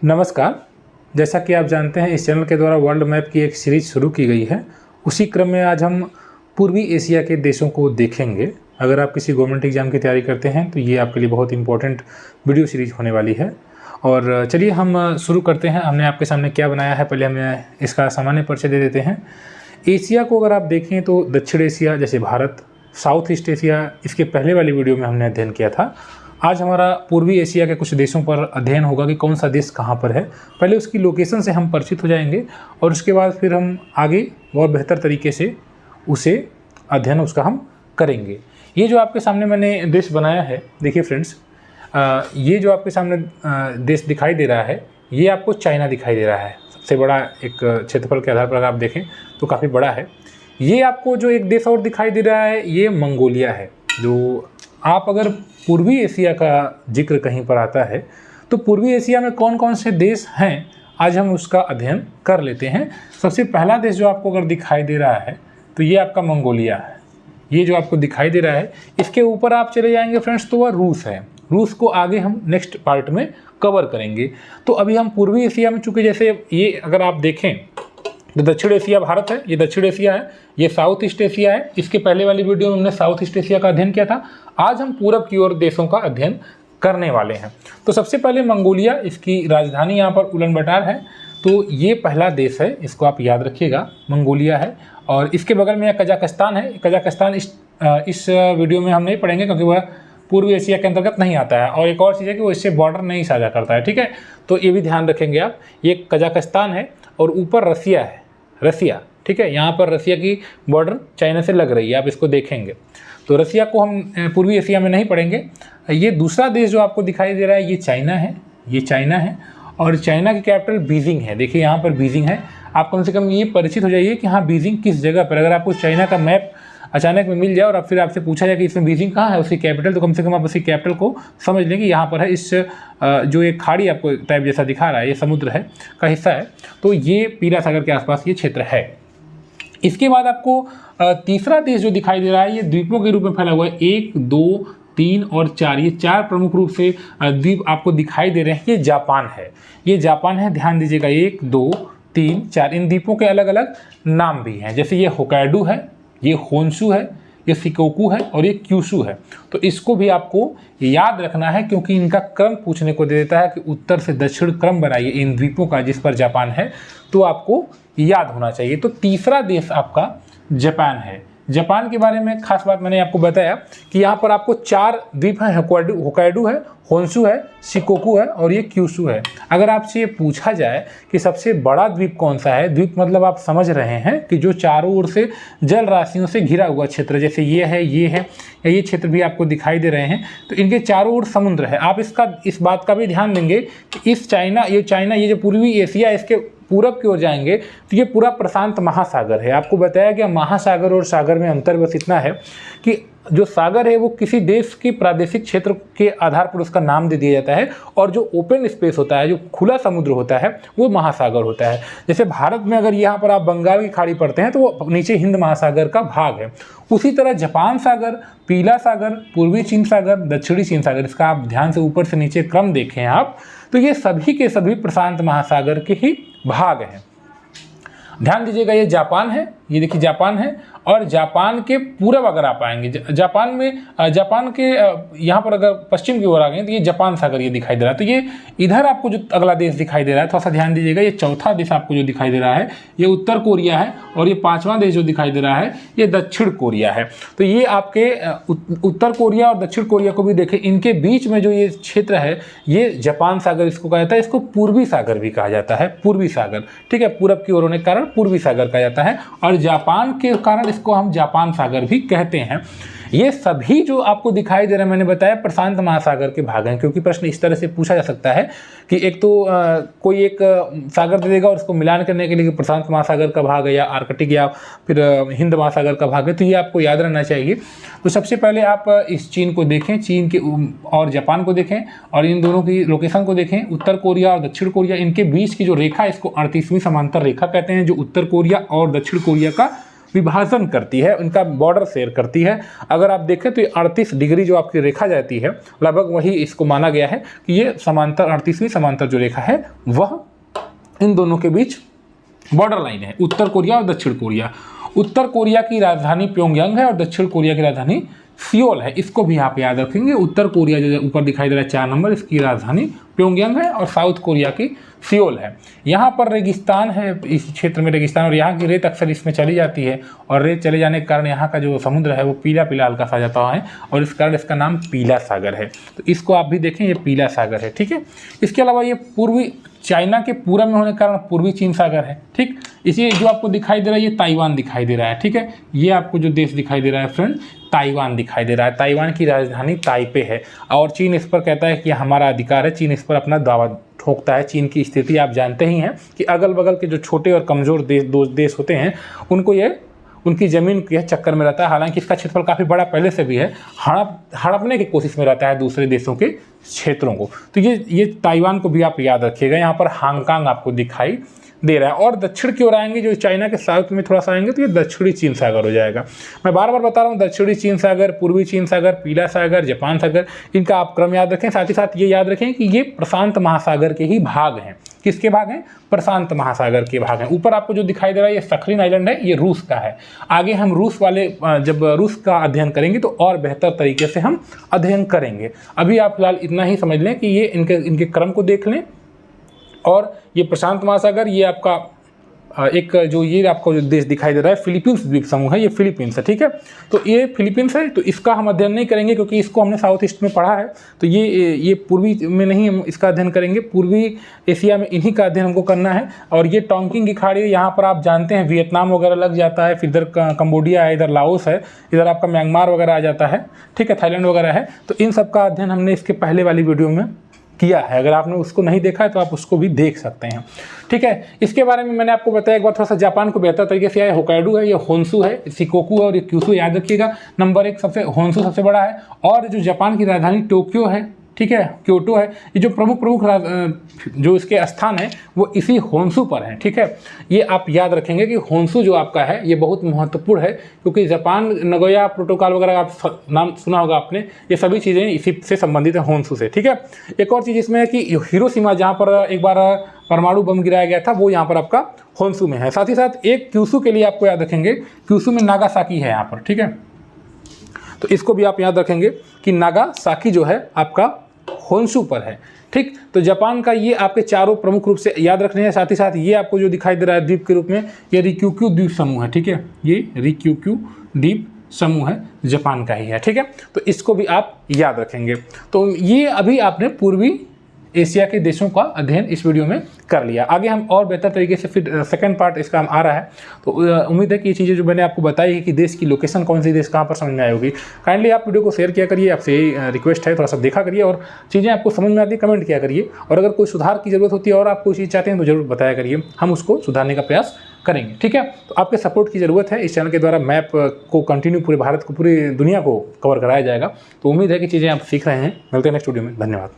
नमस्कार। जैसा कि आप जानते हैं इस चैनल के द्वारा वर्ल्ड मैप की एक सीरीज शुरू की गई है। उसी क्रम में आज हम पूर्वी एशिया के देशों को देखेंगे। अगर आप किसी गवर्नमेंट एग्जाम की तैयारी करते हैं तो ये आपके लिए बहुत इंपॉर्टेंट वीडियो सीरीज होने वाली है। और चलिए हम शुरू करते हैं। हमने आपके सामने क्या बनाया है, पहले हमें इसका सामान्य परिचय दे देते हैं। एशिया को अगर आप देखें तो दक्षिण एशिया जैसे भारत, साउथ ईस्ट एशिया, इसके पहले वाली वीडियो में हमने अध्ययन किया था। आज हमारा पूर्वी एशिया के कुछ देशों पर अध्ययन होगा कि कौन सा देश कहाँ पर है। पहले उसकी लोकेशन से हम परिचित हो जाएंगे और उसके बाद फिर हम आगे और बेहतर तरीके से उसे अध्ययन उसका हम करेंगे। ये जो आपके सामने मैंने देश बनाया है, देखिए फ्रेंड्स, ये जो आपके सामने देश दिखाई दे रहा है, ये आपको चाइना दिखाई दे रहा है। सबसे बड़ा एक क्षेत्रफल के आधार पर अगर आप देखें तो काफ़ी बड़ा है। ये आपको जो एक देश और दिखाई दे रहा है, ये मंगोलिया है। जो आप अगर पूर्वी एशिया का जिक्र कहीं पर आता है तो पूर्वी एशिया में कौन कौन से देश हैं, आज हम उसका अध्ययन कर लेते हैं। सबसे पहला देश जो आपको अगर दिखाई दे रहा है तो ये आपका मंगोलिया है। ये जो आपको दिखाई दे रहा है, इसके ऊपर आप चले जाएंगे फ्रेंड्स तो वह रूस है। रूस को आगे हम नेक्स्ट पार्ट में कवर करेंगे। तो अभी हम पूर्वी एशिया में, चूँकि जैसे ये अगर आप देखें तो दक्षिण एशिया भारत है, ये दक्षिण एशिया है, ये साउथ ईस्ट एशिया है। इसके पहले वाली वीडियो में हमने साउथ ईस्ट एशिया का अध्ययन किया था। आज हम पूरब की ओर देशों का अध्ययन करने वाले हैं। तो सबसे पहले मंगोलिया, इसकी राजधानी यहाँ पर उलानबाटर है। तो ये पहला देश है, इसको आप याद रखिएगा, मंगोलिया है। और इसके बगल में कजाकिस्तान है। कजाकिस्तान इस वीडियो में हम नहीं पढ़ेंगे क्योंकि वह पूर्वी एशिया के अंतर्गत नहीं आता है। और एक और चीज़ है कि वो इससे बॉर्डर नहीं साझा करता है, ठीक है। तो ये भी ध्यान रखेंगे आप। ये कजाकिस्तान है और ऊपर रसिया है, रसिया, ठीक है। यहाँ पर रसिया की बॉर्डर चाइना से लग रही है, आप इसको देखेंगे। तो रसिया को हम पूर्वी एशिया में नहीं पढ़ेंगे। ये दूसरा देश जो आपको दिखाई दे रहा है, ये चाइना है, ये चाइना है। और चाइना की कैपिटल बीजिंग है। देखिए यहाँ पर बीजिंग है। आप कम से कम ये परिचित हो जाइए कि हाँ बीजिंग किस जगह पर। अगर आपको चाइना का मैप अचानक में मिल जाए और फिर आपसे पूछा जाए कि इसमें बीजिंग कहाँ है, उसकी कैपिटल, तो कम से कम आप उसकी कैपिटल को समझ लें कि यहाँ पर है। इस जो एक खाड़ी आपको टाइप जैसा दिखा रहा है, ये समुद्र है का हिस्सा है। तो ये पीला सागर के आसपास ये क्षेत्र है। इसके बाद आपको तीसरा देश जो दिखाई दे रहा है, ये द्वीपों के रूप में फैला हुआ है। 1, 2, 3 और 4, ये 4 प्रमुख रूप से द्वीप आपको दिखाई दे रहे हैं। ये जापान है, ये जापान है, ध्यान दीजिएगा। 1, 2, 3, 4 इन द्वीपों के अलग अलग नाम भी हैं। जैसे ये होकाइडो है, ये होन्शु है, ये शिकोकू है और ये क्यूशु है। तो इसको भी आपको याद रखना है क्योंकि इनका क्रम पूछने को दे देता है कि उत्तर से दक्षिण क्रम बनाइए इन द्वीपों का जिस पर जापान है, तो आपको याद होना चाहिए। तो तीसरा देश आपका जापान है। जापान के बारे में खास बात मैंने आपको बताया कि यहाँ पर आपको 4 द्वीप हैं। होकाइडो है, होन्शु है, शिकोकू है और ये क्यूशु है। अगर आपसे ये पूछा जाए कि सबसे बड़ा द्वीप कौन सा है, द्वीप मतलब आप समझ रहे हैं कि जो चारों ओर से जल राशियों से घिरा हुआ क्षेत्र, जैसे ये है, ये है, या ये क्षेत्र भी आपको दिखाई दे रहे हैं, तो इनके चारों ओर समुद्र है। आप इस बात का भी ध्यान देंगे कि चाइना ये जो पूर्वी एशिया, इसके पूरब की ओर जाएंगे तो ये पूरा प्रशांत महासागर है। आपको बताया गया महासागर और सागर में अंतर बस इतना है कि जो सागर है वो किसी देश के प्रादेशिक क्षेत्र के आधार पर उसका नाम दे दिया जाता है, और जो ओपन स्पेस होता है, जो खुला समुद्र होता है, वो महासागर होता है। जैसे भारत में अगर यहाँ पर आप बंगाल की खाड़ी पढ़ते हैं तो वो नीचे हिंद महासागर का भाग है। उसी तरह जापान सागर, पीला सागर, पूर्वी चीन सागर, दक्षिणी चीन सागर, इसका आप ध्यान से ऊपर से नीचे क्रम देखें आप, तो ये सभी के सभी प्रशांत महासागर के ही भाग हैं। ध्यान दीजिएगा, ये जापान है, ये देखिए जापान है। और जापान के पूरब अगर आप आएंगे, जापान के यहाँ पर अगर पश्चिम की ओर आ गए तो ये जापान सागर ये दिखाई दे रहा है। तो ये इधर आपको जो अगला देश दिखाई दे रहा है, थोड़ा सा ध्यान दीजिएगा, ये चौथा देश आपको जो दिखाई दे रहा है ये उत्तर कोरिया है। और ये 5वां देश जो दिखाई दे रहा है ये दक्षिण कोरिया है। तो ये आपके उत्तर कोरिया और दक्षिण कोरिया को भी देखें, इनके बीच में जो ये क्षेत्र है ये जापान सागर इसको कहा जाता है। इसको पूर्वी सागर भी कहा जाता है, पूर्वी सागर, ठीक है। पूरब की ओर होने के कारण पूर्वी सागर कहा जाता है और जापान के कारण इसको हम जापान सागर भी कहते हैं। ये सभी जो आपको दिखाई दे रहे हैं, मैंने बताया प्रशांत महासागर के भाग हैं। क्योंकि प्रश्न इस तरह से पूछा जा सकता है कि एक तो कोई एक सागर दे देगा और उसको मिलान करने के लिए प्रशांत महासागर का भाग है या आर्कटिक या फिर हिंद महासागर का भाग है, तो ये आपको याद रहना चाहिए। तो सबसे पहले आप इस चीन को देखें, चीन के और जापान को देखें और इन दोनों की लोकेशन को देखें। उत्तर कोरिया और दक्षिण कोरिया, इनके बीच की जो रेखा, इसको 38वीं समांतर रेखा कहते हैं, जो उत्तर कोरिया और दक्षिण कोरिया का विभाजन करती है, इनका बॉर्डर शेयर करती है। अगर आप देखें तो ये 38 डिग्री जो आपकी रेखा जाती है, लगभग वही इसको माना गया है कि ये समांतर 38वीं समांतर जो रेखा है वह इन दोनों के बीच बॉर्डर लाइन है, उत्तर कोरिया और दक्षिण कोरिया। उत्तर कोरिया की राजधानी प्योंगयांग है और दक्षिण कोरिया की राजधानी सियोल है। इसको भी आप याद रखेंगे। उत्तर कोरिया जो ऊपर दिखाई दे रहा है 4 नंबर, इसकी राजधानी प्योंगयांग है और साउथ कोरिया की सियोल है। यहाँ पर रेगिस्तान है, इस क्षेत्र में रेगिस्तान, और यहाँ की रेत अक्सर इसमें चली जाती है और रेत चले जाने के कारण यहाँ का जो समुद्र है वो पीला पीला हल्का सा जाता है और इस कारण इसका नाम पीला सागर है। तो इसको आप भी देखें, ये पीला सागर है, ठीक है। इसके अलावा ये पूर्वी चाइना के पूरब में होने के कारण पूर्वी चीन सागर है, ठीक। इसी जो आपको दिखाई दे रहा है ये ताइवान दिखाई दे रहा है, ठीक है। ये आपको जो देश दिखाई दे रहा है फ्रेंड, ताइवान दिखाई दे रहा है। ताइवान की राजधानी ताइपे है और चीन इस पर कहता है कि हमारा अधिकार है। चीन इस पर अपना दावा ठोकता है। चीन की स्थिति आप जानते ही हैं कि अगल बगल के जो छोटे और कमज़ोर देश होते हैं उनको ये उनकी ज़मीन के चक्कर में रहता है। हालांकि इसका क्षेत्रफल काफ़ी बड़ा पहले से भी है, हड़पने की कोशिश में रहता है दूसरे देशों के क्षेत्रों को। तो ये ताइवान को भी आप याद रखिएगा। यहाँ पर हांगकांग आपको दिखाई दे रहा है और दक्षिण की ओर आएंगे, जो चाइना के साउथ में थोड़ा सा आएंगे तो ये दक्षिणी चीन सागर हो जाएगा। मैं बार बार बता रहा हूँ, दक्षिणी चीन सागर, पूर्वी चीन सागर, पीला सागर, जापान सागर, इनका आप क्रम याद रखें। साथ ही साथ ये याद रखें कि ये प्रशांत महासागर के ही भाग हैं। किसके भाग हैं? प्रशांत महासागर के भाग हैं। ऊपर आपको जो दिखाई दे रहा है ये सखलिन आइलैंड है, ये रूस का है। आगे हम रूस वाले जब रूस का अध्ययन करेंगे तो और बेहतर तरीके से हम अध्ययन करेंगे। अभी आप फिलहाल इतना ही समझ लें कि ये इनके क्रम को देख लें। और ये प्रशांत महासागर, ये आपका एक जो ये आपको जो देश दिखाई दे रहा है फिलीपींस द्वीप समूह है, ये फिलीपींस है, ठीक है। तो ये फिलीपींस है, तो इसका हम अध्ययन नहीं करेंगे क्योंकि इसको हमने साउथ ईस्ट में पढ़ा है। तो ये पूर्वी में नहीं हम इसका अध्ययन करेंगे, पूर्वी एशिया में इन्हीं का अध्ययन हमको करना है। और ये टोंकिंग की खाड़ी, यहाँ पर आप जानते हैं वियतनाम वगैरह लग जाता है, फिर इधर कंबोडिया है, इधर लाओस है, इधर आपका म्यांमार वगैरह आ जाता है, ठीक है, थाईलैंड वगैरह है। तो इन सब का अध्ययन हमने इसके पहले वाली वीडियो में किया है। अगर आपने उसको नहीं देखा है तो आप उसको भी देख सकते हैं, ठीक है। इसके बारे में मैंने आपको बताया। एक बार थोड़ा सा जापान को बेहतर तरीके से आया, होकाइडो है, ये होन्सू है, शिकोकू है और ये क्यूशू, याद रखिएगा। नंबर 1 सबसे होन्सू सबसे बड़ा है और जो जापान की राजधानी टोक्यो है, ठीक है, क्योटो है। ये जो प्रमुख जो इसके स्थान है वो इसी होन्सू पर है, ठीक है। ये आप याद रखेंगे कि होन्सू जो आपका है ये बहुत महत्वपूर्ण है क्योंकि जापान नगोया प्रोटोकॉल वगैरह आप नाम सुना होगा आपने, ये सभी चीज़ें इसी से संबंधित है, होन्सू से, ठीक है। एक और चीज़ इसमें है कि हिरोशिमा जहाँ पर एक बार परमाणु बम गिराया गया था वो यहाँ पर आपका होन्सू में है। साथ ही साथ एक क्यूशू के लिए आपको याद रखेंगे, क्यूशू में नागासाकी है यहाँ पर, ठीक है। तो इसको भी आप याद रखेंगे कि नागासाकी जो है आपका होन्सू पर है, ठीक। तो जापान का ये आपके चारों प्रमुख रूप से याद रखने हैं। साथ ही साथ ये आपको जो दिखाई दे रहा है द्वीप के रूप में, ये रिक्यूक्यू द्वीप समूह है, ठीक है। ये रिक्यूक्यू द्वीप समूह है, जापान का ही है, ठीक है। तो इसको भी आप याद रखेंगे। तो ये अभी आपने पूर्वी एशिया के देशों का अध्ययन इस वीडियो में कर लिया। आगे हम और बेहतर तरीके से फिर सेकंड पार्ट इसका आ रहा है। तो उम्मीद है कि ये चीज़ें जो मैंने आपको बताई है कि देश की लोकेशन कौन सी देश कहाँ पर समझ में आई होगी। काइंडली आप वीडियो को शेयर किया करिए, आपसे यही रिक्वेस्ट है, थोड़ा सा देखा करिए और चीज़ें आपको समझ में आती है कमेंट किया करिए। और अगर कोई सुधार की ज़रूरत होती है और आप कोई चीज़ चाहते हैं तो ज़रूर बताया करिए, हम उसको सुधारने का प्रयास करेंगे, ठीक है। तो आपके सपोर्ट की ज़रूरत है। इस चैनल के द्वारा मैप को कंटिन्यू पूरे भारत को, पूरी दुनिया को कवर कराया जाएगा। तो उम्मीद है कि चीज़ें आप सीख रहे हैं। मिलते हैं नेक्स्ट वीडियो में। धन्यवाद।